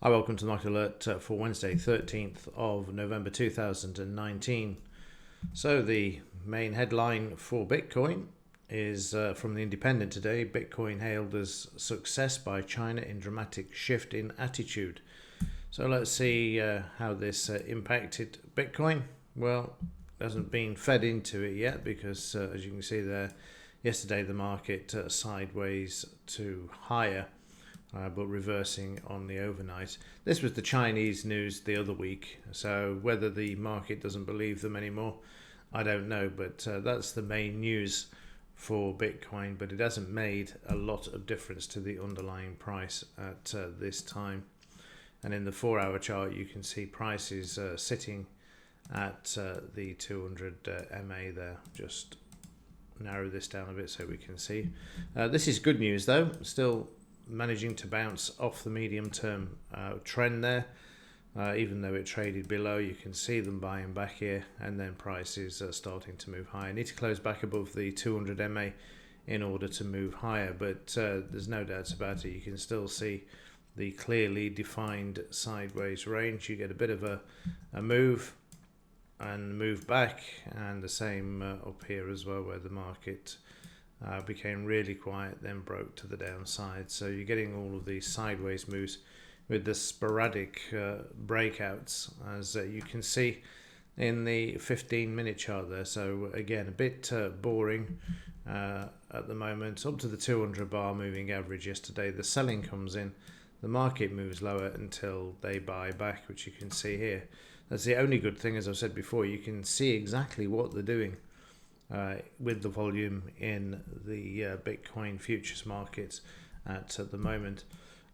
Hi, welcome to the Market Alert for Wednesday, 13th of November 2019. So the main headline for Bitcoin is from the Independent today. Bitcoin hailed as success by China in dramatic shift in attitude. So let's see how this impacted Bitcoin. Well, it hasn't been fed into it yet because as you can see there, yesterday the market sideways to higher. But reversing on the overnight. This was the Chinese news the other week, so whether the market doesn't believe them anymore, I don't know, but that's the main news for Bitcoin, but it hasn't made a lot of difference to the underlying price at this time. And in the 4-hour chart, you can see prices sitting at the 200 MA there. Just narrow this down a bit so we can see. This is good news though, still managing to bounce off the medium-term trend there. Even though it traded below, you can see them buying back here, and then prices are starting to move higher. Need to close back above the 200 MA in order to move higher, but there's no doubts about it. You can still see the clearly defined sideways range. You get a bit of a move and move back, and the same up here as well, where the market became really quiet, then broke to the downside. So you're getting all of these sideways moves with the sporadic breakouts, as you can see in the 15-minute chart there. So again, a bit boring at the moment. Up to the 200 bar moving average yesterday. The selling comes in, the market moves lower until they buy back, which you can see here. That's the only good thing, as I've said before. You can see exactly what they're doing with the volume in the Bitcoin futures markets at the moment.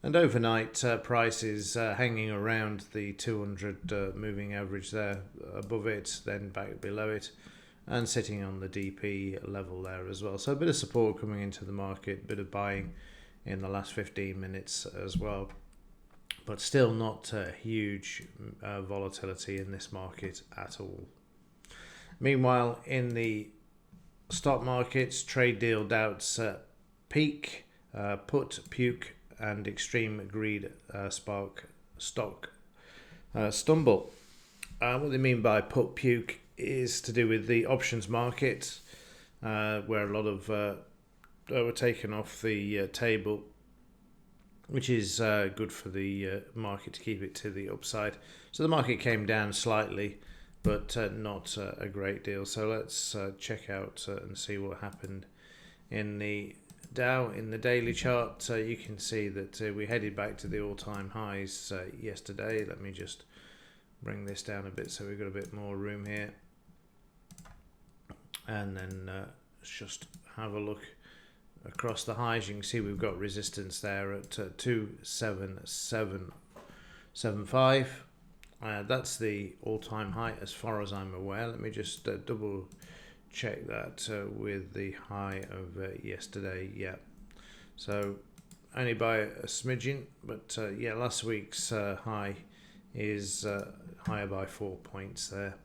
And overnight prices hanging around the 200 moving average there, above it, then back below it, and sitting on the DP level there as well. So a bit of support coming into the market, a bit of buying in the last 15 minutes as well. But still not huge volatility in this market at all. Meanwhile, in the stock markets, trade deal doubts peak, put, puke, and extreme greed spark stock stumble. What they mean by put, puke is to do with the options market, where a lot of were taken off the table, which is good for the market to keep it to the upside. So the market came down slightly, but not a great deal. So let's check out and see what happened in the Dow. In the daily chart, you can see that we headed back to the all-time highs yesterday. Let me just bring this down a bit so we've got a bit more room here. And then let's just have a look across the highs. You can see we've got resistance there at 27775. That's the all-time high as far as I'm aware. Let me just double check that with the high of yesterday. Yeah, so only by a smidgen, but yeah, last week's high is higher by 4 points there.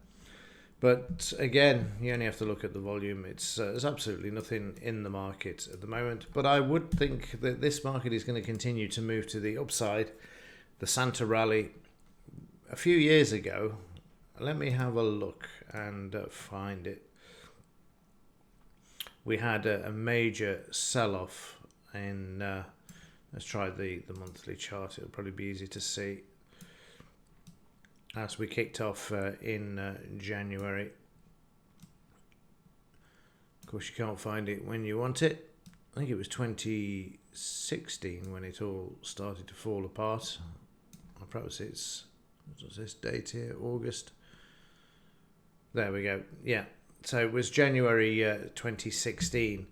But again, you only have to look at the volume. There's absolutely nothing in the market at the moment, but I would think that this market is going to continue to move to the upside. The Santa rally a few years ago, let me have a look and find it. We had a major sell-off in, let's try the monthly chart, it'll probably be easy to see. As we kicked off in January. Of course, you can't find it when you want it. I think it was 2016 when it all started to fall apart. Or perhaps it's, what's this date here? August. There we go. Yeah. So it was January 2016.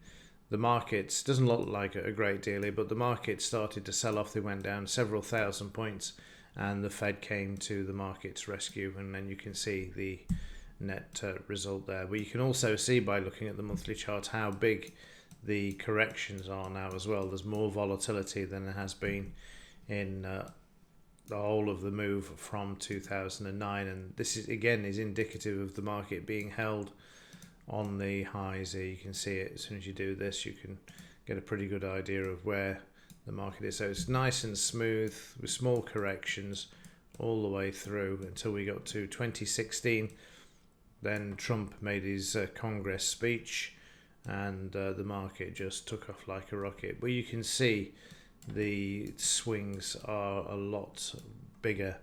The markets, doesn't look like a great deal here, but the market started to sell off. They went down several thousand points, and the Fed came to the market's rescue, and then you can see the net result there. But you can also see by looking at the monthly chart how big the corrections are now as well. There's more volatility than there has been in the whole of the move from 2009, and this is again is indicative of the market being held on the highs here. You can see it as soon as you do this, you can get a pretty good idea of where the market is. So it's nice and smooth with small corrections all the way through until we got to 2016. Then Trump made his Congress speech, and the market just took off like a rocket. But you can see the swings are a lot bigger.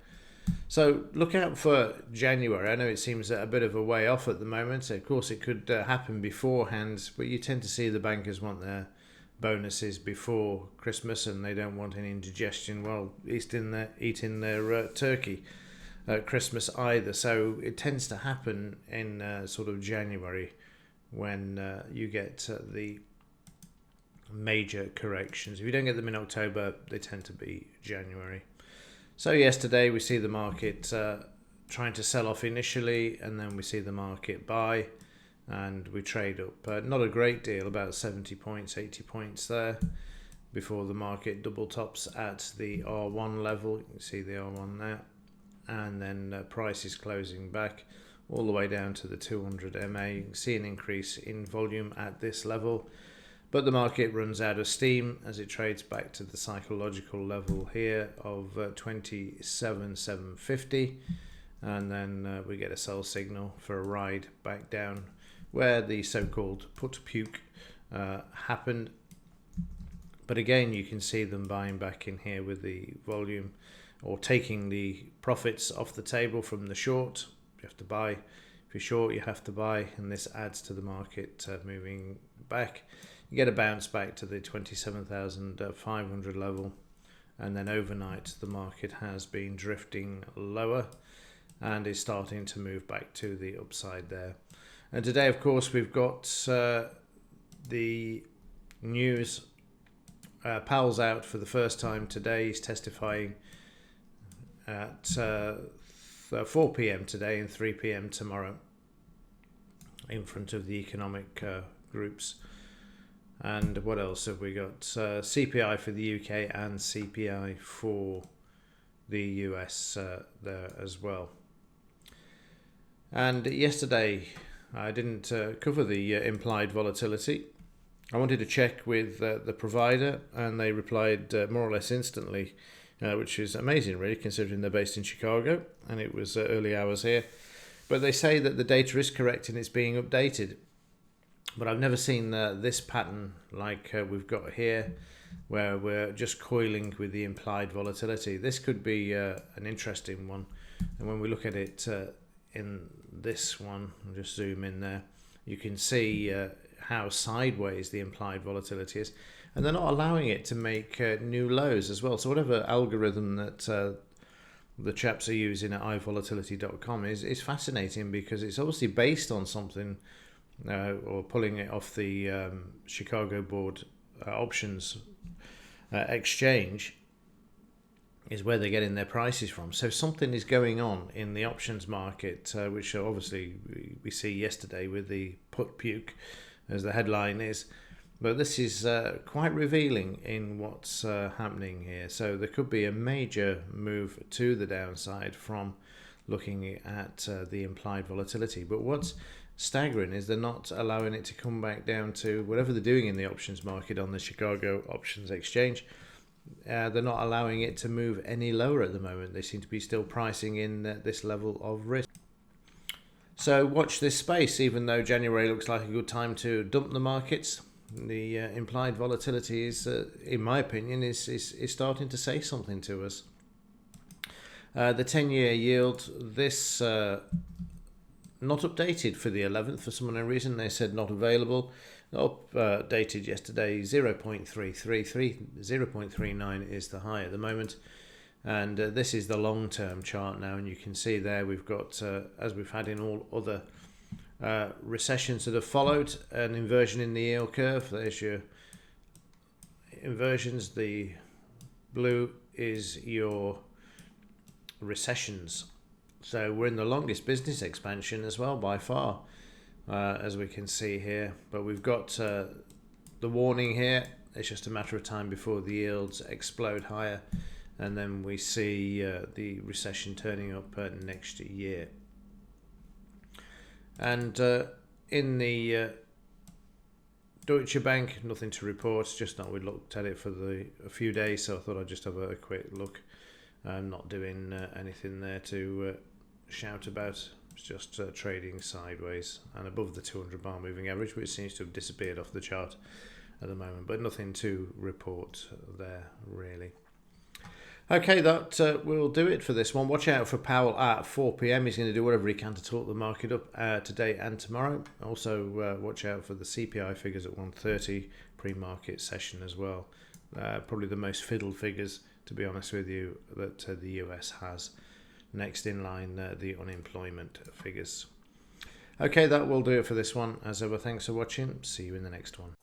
So look out for January. I know it seems a bit of a way off at the moment. Of course, it could happen beforehand, but you tend to see the bankers want their bonuses before Christmas, and they don't want any indigestion while eating their turkey at Christmas either. So it tends to happen in sort of January when you get the major corrections. If you don't get them in October, they tend to be January. So yesterday we see the market trying to sell off initially, and then we see the market buy, and we trade up. Not a great deal, about 70 points, 80 points there, before the market double tops at the R1 level. You can see the R1 there, and then price is closing back all the way down to the 200 MA. You can see an increase in volume at this level. But the market runs out of steam as it trades back to the psychological level here of 27,750, and then we get a sell signal for a ride back down where the so-called put puke happened. But again, you can see them buying back in here with the volume, or taking the profits off the table from the short. You have to buy. If you're short, you have to buy, and this adds to the market moving back. You get a bounce back to the 27,500 level, and then overnight the market has been drifting lower and is starting to move back to the upside there. And today, of course, we've got the news. Powell's out for the first time today. He's testifying at 4 p.m. today and 3 p.m. tomorrow in front of the economic groups. And what else have we got? CPI for the UK and CPI for the US there as well. And yesterday I didn't cover the implied volatility. I wanted to check with the provider, and they replied more or less instantly, which is amazing really, considering they're based in Chicago and it was early hours here. But they say that the data is correct and it's being updated. But I've never seen this pattern like we've got here, where we're just coiling with the implied volatility. This could be an interesting one. And when we look at it in this one, I'll just zoom in there, you can see how sideways the implied volatility is. And they're not allowing it to make new lows as well. So whatever algorithm that the chaps are using at iVolatility.com is fascinating, because it's obviously based on something, or pulling it off the Chicago Board Options Exchange is where they're getting their prices from. So something is going on in the options market, which obviously we see yesterday with the put puke, as the headline is. But this is quite revealing in what's happening here. So there could be a major move to the downside from looking at the implied volatility. But what's staggering is they're not allowing it to come back down to whatever they're doing in the options market on the Chicago Options Exchange. They're not allowing it to move any lower at the moment. They seem to be still pricing in this level of risk. So watch this space. Even though January looks like a good time to dump the markets, the implied volatility is, in my opinion, is starting to say something to us. The 10-year yield, this not updated for the 11th for some unknown reason. They said not available. Updated yesterday, 0.333, 0.39 is the high at the moment. And this is the long-term chart now, and you can see there we've got, as we've had in all other recessions that have followed, an inversion in the yield curve. There's your inversions. The blue is your recessions. So we're in the longest business expansion as well by far, as we can see here. But we've got the warning here. It's just a matter of time before the yields explode higher, and then we see the recession turning up next year. And in the Deutsche Bank, nothing to report, just not we looked at it for a few days, so I thought I'd just have a quick look. I'm not doing anything there to shout about. It's just trading sideways and above the 200 bar moving average, which seems to have disappeared off the chart at the moment, but nothing to report there really. Okay, that will do it for this one. Watch out for Powell at 4 p.m. He's going to do whatever he can to talk the market up today and tomorrow. Also, watch out for the CPI figures at 1:30 pre-market session as well. Probably the most fiddle figures, to be honest with you, that the US has. Next in line, the unemployment figures. Okay, that will do it for this one. As ever, thanks for watching. See you in the next one.